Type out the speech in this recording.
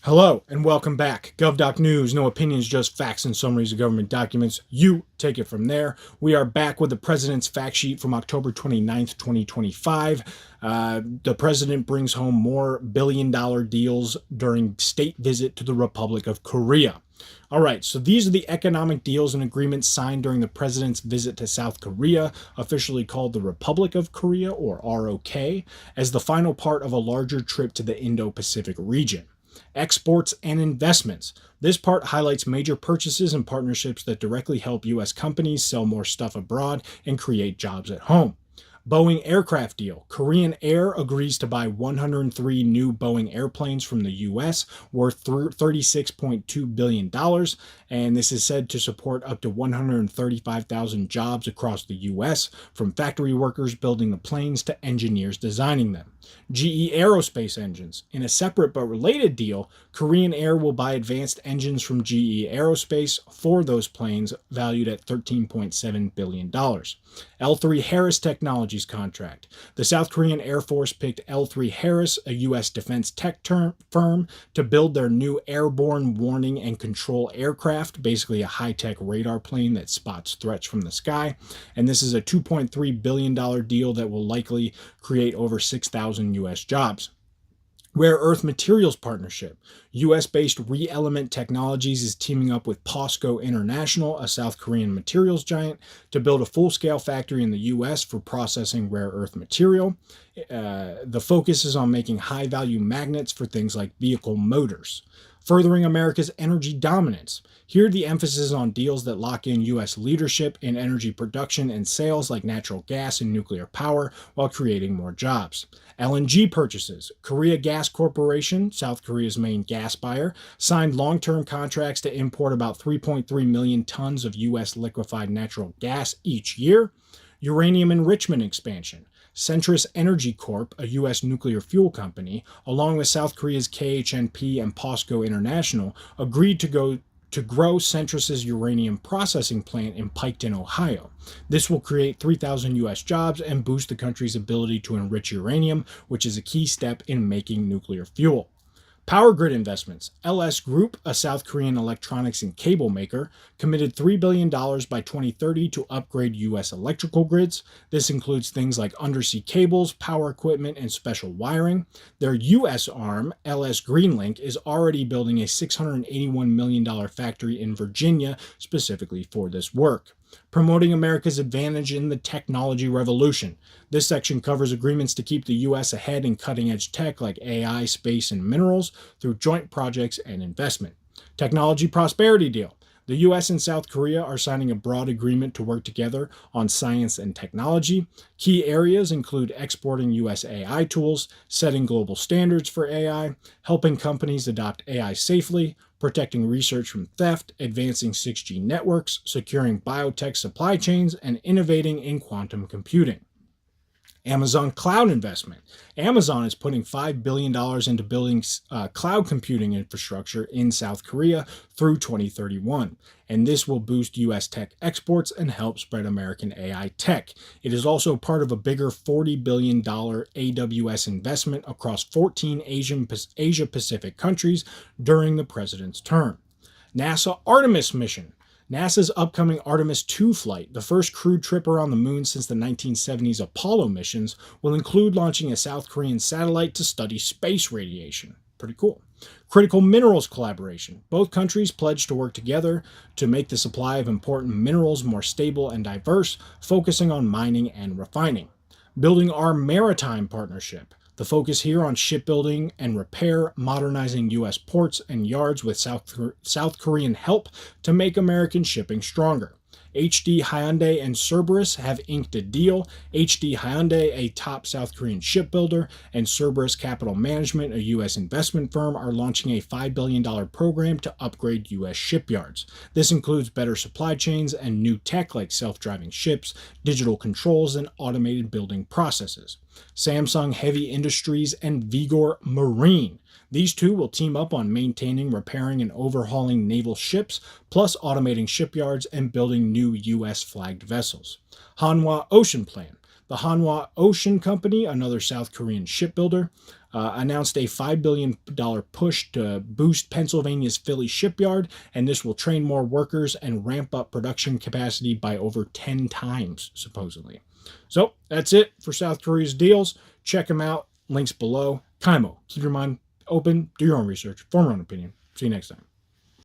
Hello and welcome back. GovDoc News, no opinions, just facts and summaries of government documents. You take it from there. We are back with the President's fact sheet from October 29th, 2025. The President brings home more billion-dollar deals during state visit to the Republic of Korea. All right, so these are the economic deals and agreements signed during the President's visit to South Korea, officially called the Republic of Korea, or ROK, as the final part of a larger trip to the Indo-Pacific region. Exports and investments. This part highlights major purchases and partnerships that directly help U.S. companies sell more stuff abroad and create jobs at home. Boeing aircraft deal. Korean Air agrees to buy 103 new Boeing airplanes from the U.S. worth $36.2 billion, and this is said to support up to 135,000 jobs across the U.S., from factory workers building the planes to engineers designing them. GE Aerospace engines. In a separate but related deal, Korean Air will buy advanced engines from GE Aerospace for those planes, valued at $13.7 billion. L3 Harris Technologies contract. The South Korean Air Force picked L3 Harris, a U.S. defense tech firm, to build their new airborne warning and control aircraft, basically a high-tech radar plane that spots threats from the sky. And this is a $2.3 billion deal that will likely create over 6,000 U.S. jobs. Rare Earth Materials Partnership. U.S.-based ReElement Technologies is teaming up with POSCO International, a South Korean materials giant, to build a full-scale factory in the U.S. for processing rare earth material. The focus is on making high-value magnets for things like vehicle motors. Furthering America's energy dominance. Here, the emphasis is on deals that lock in U.S. leadership in energy production and sales like natural gas and nuclear power while creating more jobs. LNG purchases. Korea Gas Corporation, South Korea's main gas buyer, signed long-term contracts to import about 3.3 million tons of U.S. liquefied natural gas each year. Uranium enrichment expansion. Centrus Energy Corp., a U.S. nuclear fuel company, along with South Korea's KHNP and POSCO International, agreed to grow Centrus's uranium processing plant in Piketon, Ohio. This will create 3,000 U.S. jobs and boost the country's ability to enrich uranium, which is a key step in making nuclear fuel. Power grid investments. LS Group, a South Korean electronics and cable maker, committed $3 billion by 2030 to upgrade U.S. electrical grids. This includes things like undersea cables, power equipment, and special wiring. Their U.S. arm, LS Greenlink, is already building a $681 million factory in Virginia specifically for this work. Promoting America's advantage in the technology revolution. This section covers agreements to keep the U.S. ahead in cutting-edge tech like AI, space, and minerals through joint projects and investment. Technology prosperity deal. The U.S. and South Korea are signing a broad agreement to work together on science and technology. Key areas include exporting U.S. AI tools, setting global standards for AI, helping companies adopt AI safely, protecting research from theft, advancing 6G networks, securing biotech supply chains, and innovating in quantum computing. Amazon cloud investment. Amazon is putting $5 billion into building cloud computing infrastructure in South Korea through 2031, and this will boost U.S. tech exports and help spread American AI tech. It is also part of a bigger $40 billion AWS investment across 14 Asia-Pacific countries during the president's term. NASA Artemis mission. NASA's upcoming Artemis II flight, the first crewed trip around the moon since the 1970s Apollo missions, will include launching a South Korean satellite to study space radiation. Pretty cool. Critical minerals collaboration. Both countries pledged to work together to make the supply of important minerals more stable and diverse, focusing on mining and refining. Building our maritime partnership. The focus here on shipbuilding and repair, modernizing U.S. ports and yards with South Korean help to make American shipping stronger. HD Hyundai and Cerberus have inked a deal. HD Hyundai, a top South Korean shipbuilder, and Cerberus Capital Management, a U.S. investment firm, are launching a $5 billion program to upgrade U.S. shipyards. This includes better supply chains and new tech like self-driving ships, digital controls, and automated building processes. Samsung Heavy Industries and Vigor Marine. These two will team up on maintaining, repairing, and overhauling naval ships, plus automating shipyards and building new U.S.-flagged vessels. Hanwha Ocean Plan. The Hanwha Ocean Company, another South Korean shipbuilder, announced a $5 billion push to boost Pennsylvania's Philly shipyard, and this will train more workers and ramp up production capacity by over 10 times, supposedly. So that's it for South Korea's deals. Check them out. Links below. Kaimo, keep your mind open. Do your own research. Form your own opinion. See you next time.